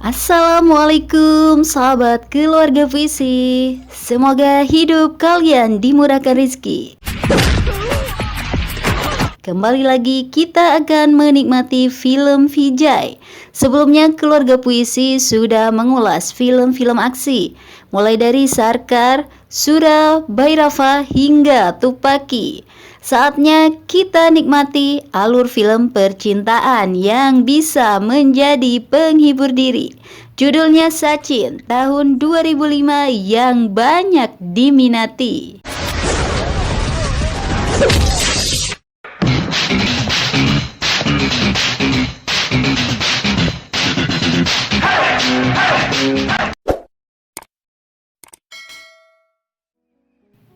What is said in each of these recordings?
Assalamualaikum sahabat keluarga puisi. Semoga hidup kalian dimurahkan rezeki. Kembali lagi kita akan menikmati film Vijay. Sebelumnya keluarga puisi sudah mengulas film-film aksi, mulai dari Sarkar, Sura, Bhairava hingga Tupaki. Saatnya kita nikmati alur film percintaan yang bisa menjadi penghibur diri. Judulnya Sachin tahun 2005 yang banyak diminati.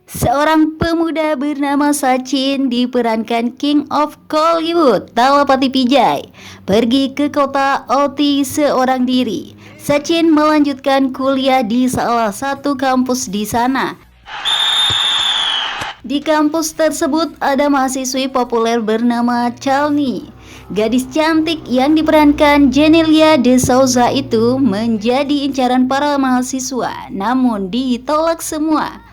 Seorang pemuda bernama Sachin diperankan King of Kollywood Thalapathy Vijay pergi ke kota OT seorang diri. Sachin melanjutkan kuliah di salah satu kampus di sana. Di kampus tersebut ada mahasiswi populer bernama Chalni. Gadis cantik yang diperankan Genelia de Souza itu menjadi incaran para mahasiswa, namun ditolak semua.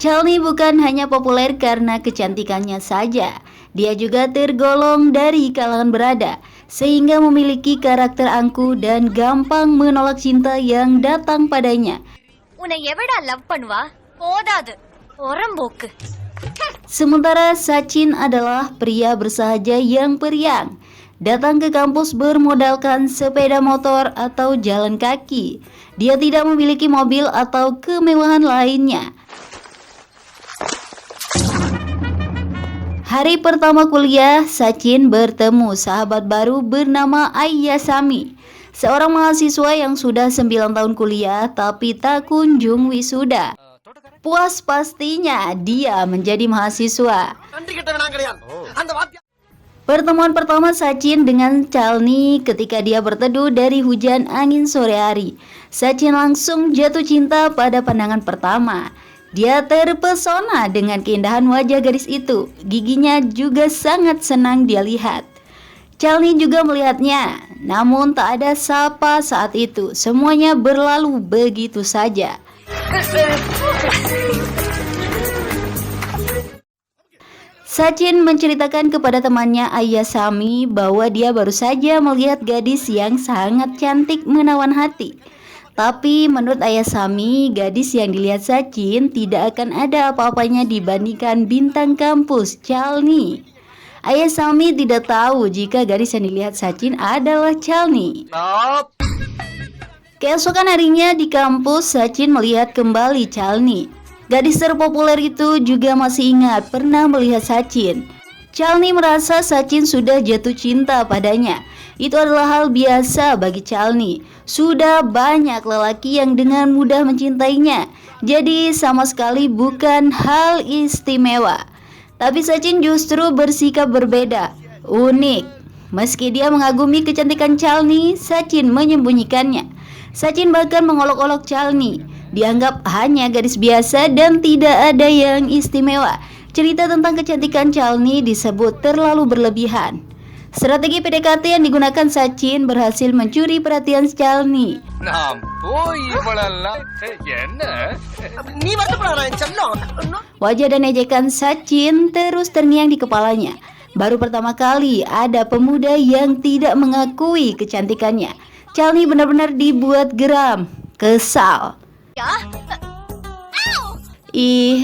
Chalni bukan hanya populer karena kecantikannya saja, dia juga tergolong dari kalangan berada, sehingga memiliki karakter angkuh dan gampang menolak cinta yang datang padanya. Sementara Sachin adalah pria bersahaja yang periang, datang ke kampus bermodalkan sepeda motor atau jalan kaki. Dia tidak memiliki mobil atau kemewahan lainnya. Hari pertama kuliah, Sachin bertemu sahabat baru bernama Ayyasami, seorang mahasiswa yang sudah 9 tahun kuliah tapi tak kunjung wisuda. Puas pastinya dia menjadi mahasiswa. Pertemuan pertama Sachin dengan Chalni ketika dia berteduh dari hujan angin sore hari. Sachin langsung jatuh cinta pada pandangan pertama. Dia terpesona dengan keindahan wajah gadis itu. Giginya juga sangat senang dia lihat. Chalni juga melihatnya, namun tak ada sapa saat itu. Semuanya berlalu begitu saja. Sachin menceritakan kepada temannya Ayyasami bahwa dia baru saja melihat gadis yang sangat cantik menawan hati. Tapi menurut Ayyasami, gadis yang dilihat Sachin tidak akan ada apa-apanya dibandingkan bintang kampus Chalni. Ayyasami tidak tahu jika gadis yang dilihat Sachin adalah Chalni. Keesokan harinya di kampus, Sachin melihat kembali Chalni. Gadis terpopuler itu juga masih ingat pernah melihat Sachin. Chalni merasa Sachin sudah jatuh cinta padanya. Itu adalah hal biasa bagi Chalni. Sudah banyak lelaki yang dengan mudah mencintainya. Jadi sama sekali bukan hal istimewa. Tapi Sachin justru bersikap berbeda, unik. Meski dia mengagumi kecantikan Chalni, Sachin menyembunyikannya. Sachin bahkan mengolok-olok Chalni. Dianggap hanya gadis biasa dan tidak ada yang istimewa. Cerita tentang kecantikan Chalni disebut terlalu berlebihan. Strategi PDKT yang digunakan Sachin berhasil mencuri perhatian Chalni. Wajah dan ejekan Sachin terus terngiang di kepalanya. Baru pertama kali ada pemuda yang tidak mengakui kecantikannya. Chalni benar-benar dibuat geram, kesal.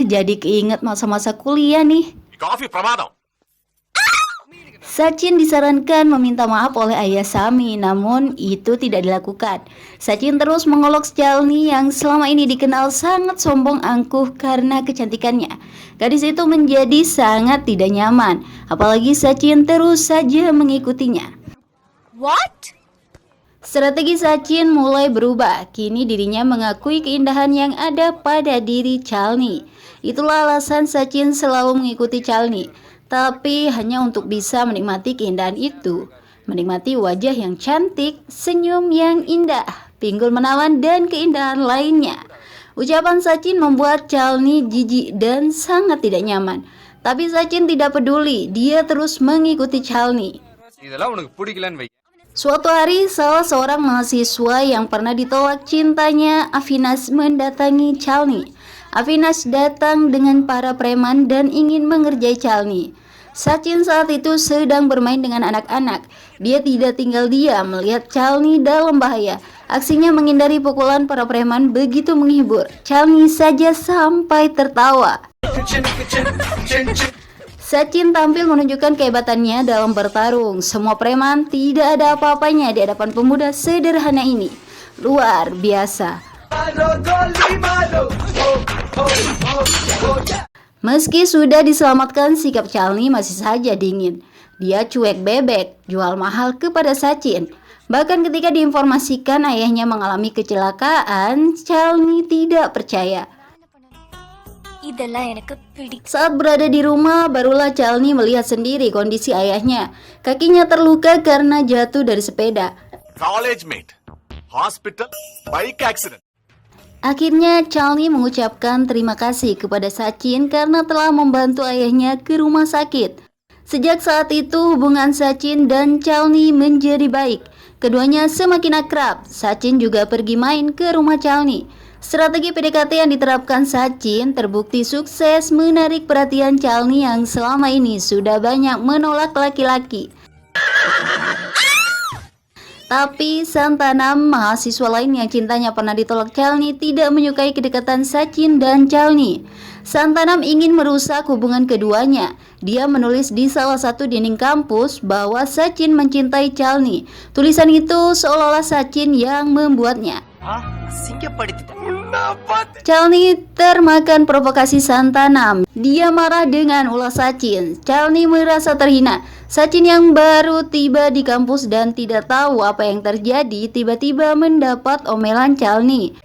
Jadi keinget masa-masa kuliah nih. Sachin disarankan meminta maaf oleh Ayyasami, namun itu tidak dilakukan. Sachin terus mengolok Chalni yang selama ini dikenal sangat sombong angkuh karena kecantikannya. Gadis itu menjadi sangat tidak nyaman, apalagi Sachin terus saja mengikutinya. What? Strategi Sachin mulai berubah. Kini dirinya mengakui keindahan yang ada pada diri Chalni. Itulah alasan Sachin selalu mengikuti Chalni, tapi hanya untuk bisa menikmati keindahan itu. Menikmati wajah yang cantik, senyum yang indah, pinggul menawan, dan keindahan lainnya. Ucapan Sachin membuat Chalni jijik dan sangat tidak nyaman. Tapi Sachin tidak peduli, dia terus mengikuti Chalni. Suatu hari, salah seorang mahasiswa yang pernah ditolak cintanya, Avinash, mendatangi Chalni. Avinash datang dengan para preman dan ingin mengerjai Chalni. Sachin saat itu sedang bermain dengan anak-anak. Dia tidak tinggal diam melihat Chalni dalam bahaya. Aksinya menghindari pukulan para preman begitu menghibur. Chalni saja sampai tertawa. Sachin tampil menunjukkan kehebatannya dalam bertarung. Semua preman tidak ada apa-apanya di hadapan pemuda sederhana ini. Luar biasa. Meski sudah diselamatkan, sikap Chalni masih saja dingin. Dia cuek bebek, jual mahal kepada Sachin. Bahkan ketika diinformasikan ayahnya mengalami kecelakaan, Chalni tidak percaya. Saat berada di rumah, barulah Chalni melihat sendiri kondisi ayahnya. Kakinya terluka karena jatuh dari sepeda. College mate, hospital, bike accident. Akhirnya Chalni mengucapkan terima kasih kepada Sachin karena telah membantu ayahnya ke rumah sakit. Sejak saat itu hubungan Sachin dan Chalni menjadi baik. Keduanya semakin akrab. Sachin juga pergi main ke rumah Chalni. Strategi PDKT yang diterapkan Sachin terbukti sukses menarik perhatian Chalni yang selama ini sudah banyak menolak laki-laki. Tapi Santanam, mahasiswa lain yang cintanya pernah ditolak Chalni, tidak menyukai kedekatan Sachin dan Chalni. Santanam ingin merusak hubungan keduanya. Dia menulis di salah satu dinding kampus bahwa Sachin mencintai Chalni. Tulisan itu seolah-olah Sachin yang membuatnya. Chalni termakan provokasi Santanam. Dia marah dengan ulah Sachin. Chalni merasa terhina. Sachin yang baru tiba di kampus dan tidak tahu apa yang terjadi, tiba-tiba mendapat omelan Chalni.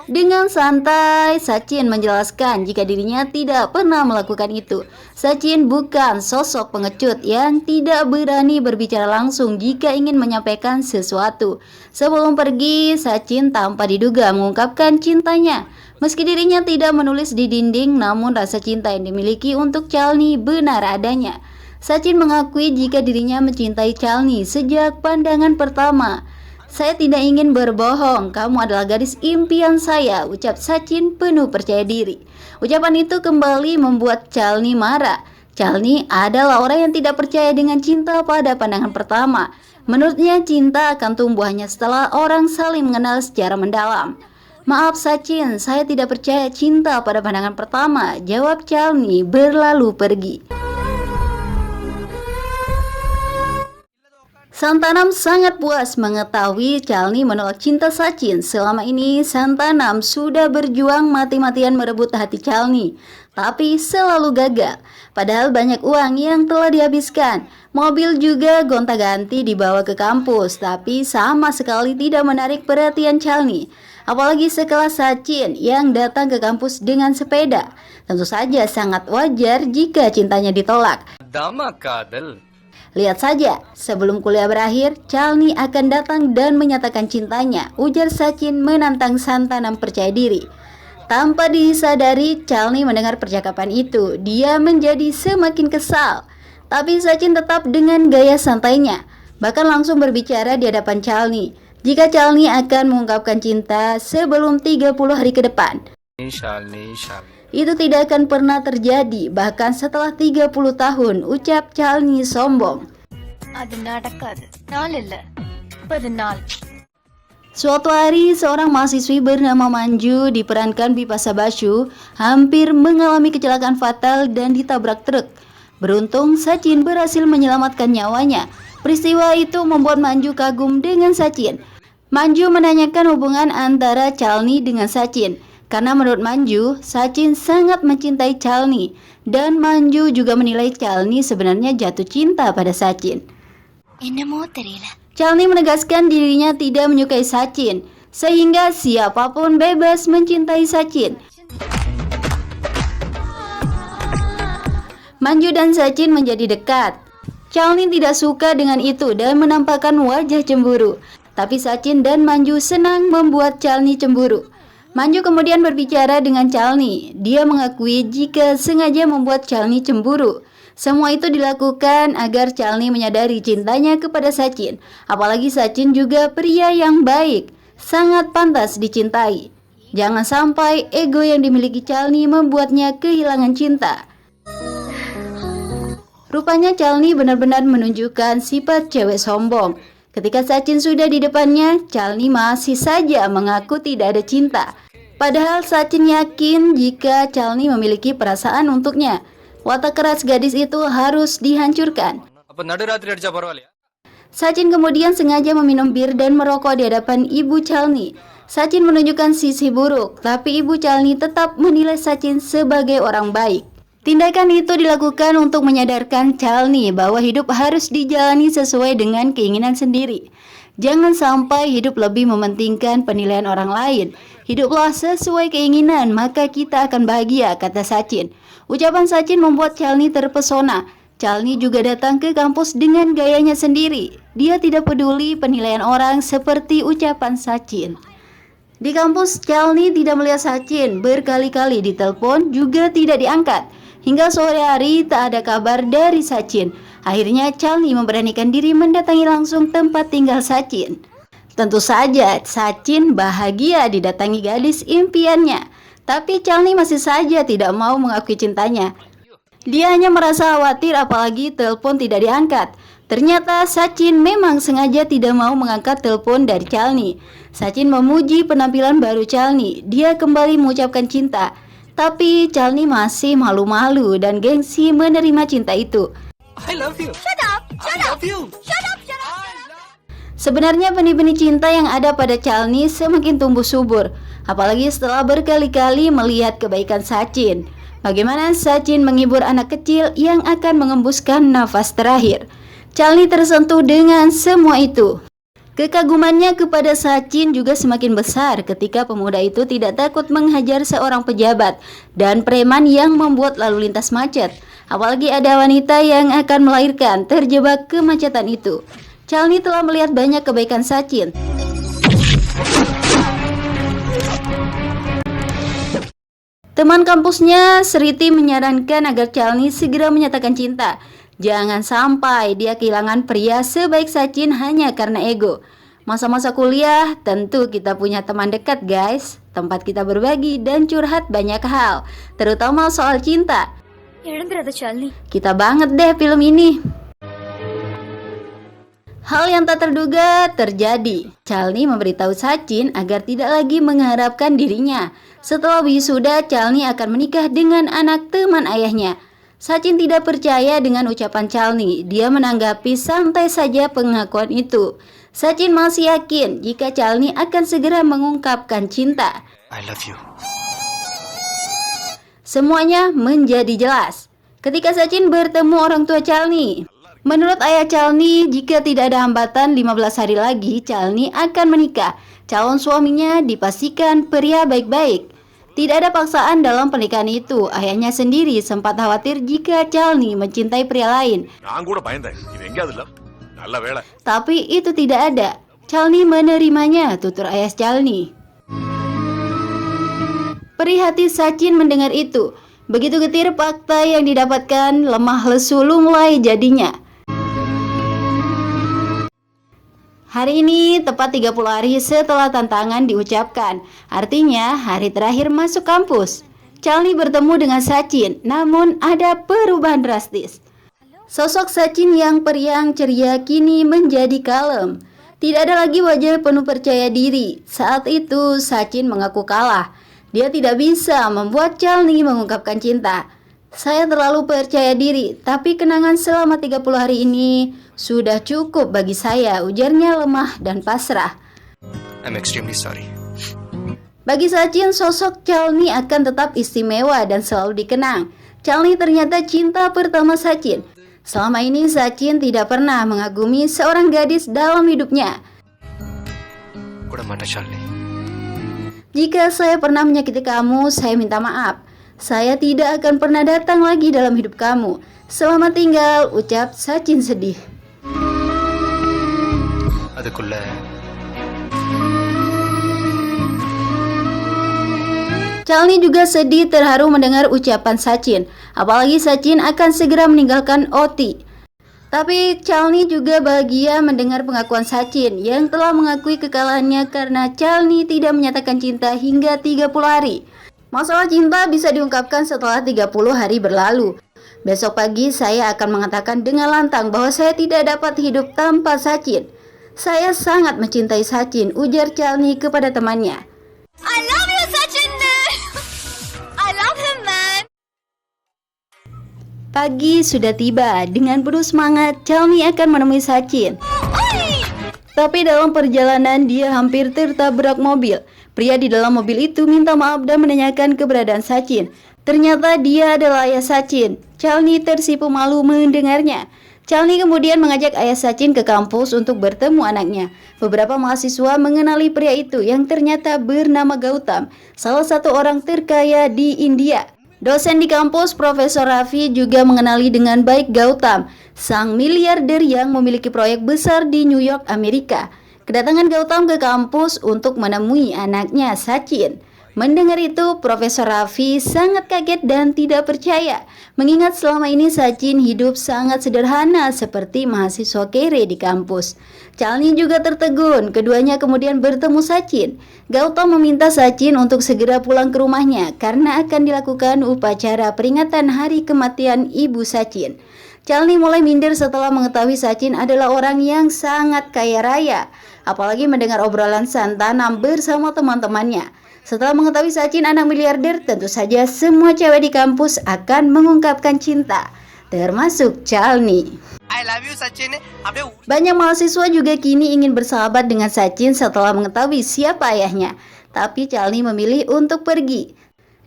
Dengan santai, Sachin menjelaskan jika dirinya tidak pernah melakukan itu. Sachin bukan sosok pengecut yang tidak berani berbicara langsung jika ingin menyampaikan sesuatu. Sebelum pergi, Sachin tanpa diduga mengungkapkan cintanya. Meski dirinya tidak menulis di dinding, namun rasa cinta yang dimiliki untuk Chalni benar adanya. Sachin mengakui jika dirinya mencintai Chalni sejak pandangan pertama. Saya tidak ingin berbohong, kamu adalah gadis impian saya, ucap Sachin penuh percaya diri. Ucapan itu kembali membuat Chalni marah. Chalni adalah orang yang tidak percaya dengan cinta pada pandangan pertama. Menurutnya cinta akan tumbuh hanya setelah orang saling mengenal secara mendalam. Maaf Sachin, saya tidak percaya cinta pada pandangan pertama, jawab Chalni berlalu pergi. Santanam sangat puas mengetahui Chalni menolak cinta Sachin. Selama ini Santanam sudah berjuang mati-matian merebut hati Chalni, tapi selalu gagal. Padahal banyak uang yang telah dihabiskan. Mobil juga gonta-ganti dibawa ke kampus, tapi sama sekali tidak menarik perhatian Chalni. Apalagi sekelas Sachin yang datang ke kampus dengan sepeda. Tentu saja sangat wajar jika cintanya ditolak. Lihat saja, sebelum kuliah berakhir, Chalni akan datang dan menyatakan cintanya, ujar Sachin menantang Santanam percaya diri. Tanpa disadari, Chalni mendengar percakapan itu. Dia menjadi semakin kesal. Tapi Sachin tetap dengan gaya santainya, bahkan langsung berbicara di hadapan Chalni. Jika Chalni akan mengungkapkan cinta sebelum 30 hari ke depan. Itu tidak akan pernah terjadi, bahkan setelah 30 tahun, ucap Chalni sombong. Suatu hari, seorang mahasiswi bernama Manju diperankan Bipasa Basu hampir mengalami kecelakaan fatal dan ditabrak truk. Beruntung, Sachin berhasil menyelamatkan nyawanya. Peristiwa itu membuat Manju kagum dengan Sachin. Manju menanyakan hubungan antara Chalni dengan Sachin. Karena menurut Manju, Sachin sangat mencintai Chalni. Dan Manju juga menilai Chalni sebenarnya jatuh cinta pada Sachin. Chalni menegaskan dirinya tidak menyukai Sachin, sehingga siapapun bebas mencintai Sachin. Manju dan Sachin menjadi dekat. Chalni tidak suka dengan itu dan menampakkan wajah cemburu. Tapi Sachin dan Manju senang membuat Chalni cemburu. Manju kemudian berbicara dengan Chalni. Dia mengakui jika sengaja membuat Chalni cemburu. Semua itu dilakukan agar Chalni menyadari cintanya kepada Sachin. Apalagi Sachin juga pria yang baik, sangat pantas dicintai. Jangan sampai ego yang dimiliki Chalni membuatnya kehilangan cinta. Rupanya Chalni benar-benar menunjukkan sifat cewek sombong. Ketika Sachin sudah di depannya, Chalni masih saja mengaku tidak ada cinta. Padahal Sachin yakin jika Chalni memiliki perasaan untuknya. Watak keras gadis itu harus dihancurkan. Sachin kemudian sengaja meminum bir dan merokok di hadapan ibu Chalni. Sachin menunjukkan sisi buruk, tapi ibu Chalni tetap menilai Sachin sebagai orang baik. Tindakan itu dilakukan untuk menyadarkan Chalni bahwa hidup harus dijalani sesuai dengan keinginan sendiri. Jangan sampai hidup lebih mementingkan penilaian orang lain. Hiduplah sesuai keinginan, maka kita akan bahagia, kata Sachin. Ucapan Sachin membuat Chalni terpesona. Chalni juga datang ke kampus dengan gayanya sendiri. Dia tidak peduli penilaian orang seperti ucapan Sachin. Di kampus, Chalni tidak melihat Sachin. Berkali-kali ditelepon juga tidak diangkat. Hingga sore hari tak ada kabar dari Sachin. Akhirnya Chalni memberanikan diri mendatangi langsung tempat tinggal Sachin. Tentu saja Sachin bahagia didatangi gadis impiannya. Tapi Chalni masih saja tidak mau mengakui cintanya. Dia hanya merasa khawatir apalagi telepon tidak diangkat. Ternyata Sachin memang sengaja tidak mau mengangkat telepon dari Chalni. Sachin memuji penampilan baru Chalni. Dia kembali mengucapkan cinta. Tapi Chalni masih malu-malu dan gengsi menerima cinta itu. I love you. Shut up. Shut up. Shut up. Sebenarnya benih-benih cinta yang ada pada Chalni semakin tumbuh subur. Apalagi setelah berkali-kali melihat kebaikan Sachin. Bagaimana Sachin menghibur anak kecil yang akan mengembuskan nafas terakhir. Chalni tersentuh dengan semua itu. Kekagumannya kepada Sachin juga semakin besar ketika pemuda itu tidak takut menghajar seorang pejabat dan preman yang membuat lalu lintas macet. Apalagi ada wanita yang akan melahirkan terjebak kemacetan itu. Chalni telah melihat banyak kebaikan Sachin. Teman kampusnya, Sriti, menyarankan agar Chalni segera menyatakan cinta. Jangan sampai dia kehilangan pria sebaik Sachin hanya karena ego. Masa-masa kuliah, tentu kita punya teman dekat guys. Tempat kita berbagi dan curhat banyak hal, terutama soal cinta. Kita banget deh film ini. Hal yang tak terduga terjadi. Chalni memberitahu Sachin agar tidak lagi mengharapkan dirinya. Setelah wisuda, Chalni akan menikah dengan anak teman ayahnya. Sachin tidak percaya dengan ucapan Chalni. Dia menanggapi santai saja pengakuan itu. Sachin masih yakin jika Chalni akan segera mengungkapkan cinta. I love you. Semuanya menjadi jelas ketika Sachin bertemu orang tua Chalni. Menurut ayah Chalni, jika tidak ada hambatan 15 hari lagi, Chalni akan menikah. Calon suaminya dipastikan pria baik-baik. Tidak ada paksaan dalam pernikahan itu. Ayahnya sendiri sempat khawatir jika Chalni mencintai pria lain. Tapi itu tidak ada. Chalni menerimanya, tutur ayah Chalni. Perih hati Sachin mendengar itu. Begitu getir fakta yang didapatkan, lemah lesu lunglai jadinya. Hari ini tepat 30 hari setelah tantangan diucapkan. Artinya hari terakhir masuk kampus. Chalni bertemu dengan Sachin, namun ada perubahan drastis. Sosok Sachin yang periang ceria kini menjadi kalem. Tidak ada lagi wajah penuh percaya diri. Saat itu Sachin mengaku kalah. Dia tidak bisa membuat Chalni mengungkapkan cinta. Saya terlalu percaya diri, tapi kenangan selama 30 hari ini sudah cukup bagi saya, ujarnya lemah dan pasrah. I'm extremely sorry. Bagi Sachin, sosok Chalni akan tetap istimewa dan selalu dikenang. Chalni ternyata cinta pertama Sachin. Selama ini Sachin tidak pernah mengagumi seorang gadis dalam hidupnya. Jika saya pernah menyakiti kamu, saya minta maaf. Saya tidak akan pernah datang lagi dalam hidup kamu. Selamat tinggal, ucap Sachin sedih. Chalni juga sedih terharu mendengar ucapan Sachin, apalagi Sachin akan segera meninggalkan OT. Tapi Chalni juga bahagia mendengar pengakuan Sachin yang telah mengakui kekalahannya karena Chalni tidak menyatakan cinta hingga 30 hari. Masalah cinta bisa diungkapkan setelah 30 hari berlalu. Besok pagi saya akan mengatakan dengan lantang bahwa saya tidak dapat hidup tanpa Sachin. Saya sangat mencintai Sachin, ujar Chalni kepada temannya. I love you, Sachin. I love him, man. Pagi sudah tiba, dengan penuh semangat Chalni akan menemui Sachin. Tapi dalam perjalanan dia hampir tertabrak mobil. Pria di dalam mobil itu minta maaf dan menanyakan keberadaan Sachin. Ternyata dia adalah ayah Sachin. Chalni tersipu malu mendengarnya. Chalni kemudian mengajak ayah Sachin ke kampus untuk bertemu anaknya. Beberapa mahasiswa mengenali pria itu yang ternyata bernama Gautam, salah satu orang terkaya di India. Dosen di kampus, Profesor Raffi, juga mengenali dengan baik Gautam, sang miliarder yang memiliki proyek besar di New York, Amerika. Kedatangan Gautam ke kampus untuk menemui anaknya Sachin. Mendengar itu, Profesor Raffi sangat kaget dan tidak percaya, mengingat selama ini Sachin hidup sangat sederhana seperti mahasiswa kere di kampus. Chalni juga tertegun, keduanya kemudian bertemu Sachin. Gautam meminta Sachin untuk segera pulang ke rumahnya karena akan dilakukan upacara peringatan hari kematian ibu Sachin. Chalni mulai minder setelah mengetahui Sachin adalah orang yang sangat kaya raya, apalagi mendengar obrolan santanam bersama teman-temannya. Setelah mengetahui Sachin anak miliarder, tentu saja semua cewek di kampus akan mengungkapkan cinta, termasuk Chalni. I love you, Sachin. Banyak mahasiswa juga kini ingin bersahabat dengan Sachin setelah mengetahui siapa ayahnya. Tapi Chalni memilih untuk pergi.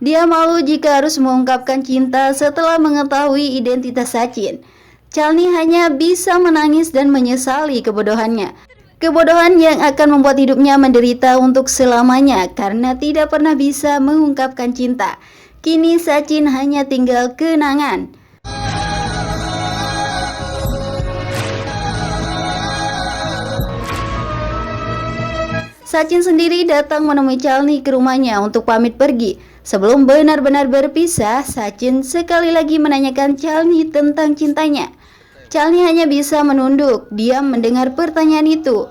Dia malu jika harus mengungkapkan cinta setelah mengetahui identitas Sachin. Chalni hanya bisa menangis dan menyesali kebodohannya. Kebodohan yang akan membuat hidupnya menderita untuk selamanya karena tidak pernah bisa mengungkapkan cinta. Kini Sachin hanya tinggal kenangan. Sachin sendiri datang menemui Chalni ke rumahnya untuk pamit pergi. Sebelum benar-benar berpisah, Sachin sekali lagi menanyakan Chalni tentang cintanya. Chalni hanya bisa menunduk, diam mendengar pertanyaan itu.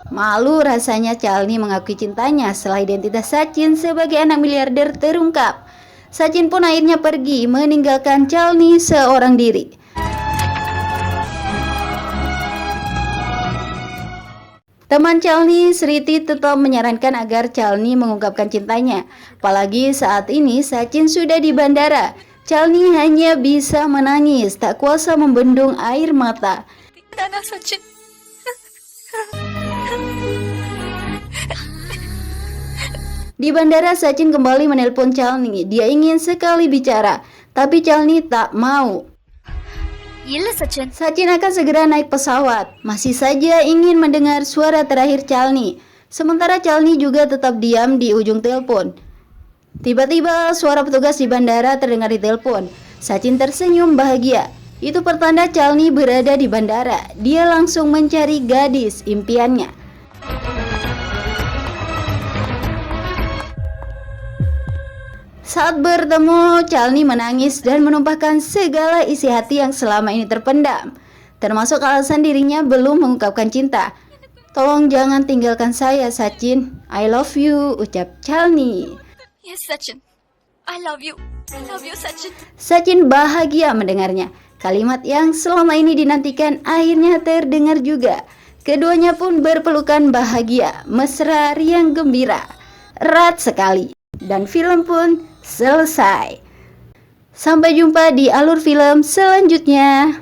Malu rasanya Chalni mengakui cintanya setelah identitas Sachin sebagai anak miliarder terungkap. Sachin pun akhirnya pergi meninggalkan Chalni seorang diri. Teman Chalni, Sriti, tetap menyarankan agar Chalni mengungkapkan cintanya. Apalagi saat ini Sachin sudah di bandara. Chalni hanya bisa menangis, tak kuasa membendung air mata. Dana, Sachin. Di bandara, Sachin kembali menelpon Chalni. Dia ingin sekali bicara, tapi Chalni tak mau. Iya, Sachin. Sachin akan segera naik pesawat. Masih saja ingin mendengar suara terakhir Chalni. Sementara Chalni juga tetap diam di ujung telepon. Tiba-tiba suara petugas di bandara terdengar di telepon. Sachin tersenyum bahagia. Itu pertanda Chalni berada di bandara. Dia langsung mencari gadis impiannya. Saat bertemu, Chalni menangis dan menumpahkan segala isi hati yang selama ini terpendam, termasuk alasan dirinya belum mengungkapkan cinta. Tolong jangan tinggalkan saya, Sachin. I love you, ucap Chalni. Yes, Sachin. I love you. I love you, Sachin. Sachin bahagia mendengarnya. Kalimat yang selama ini dinantikan akhirnya terdengar juga. Keduanya pun berpelukan bahagia, mesra, riang gembira. Erat sekali. Dan film pun selesai. Sampai jumpa di alur film selanjutnya.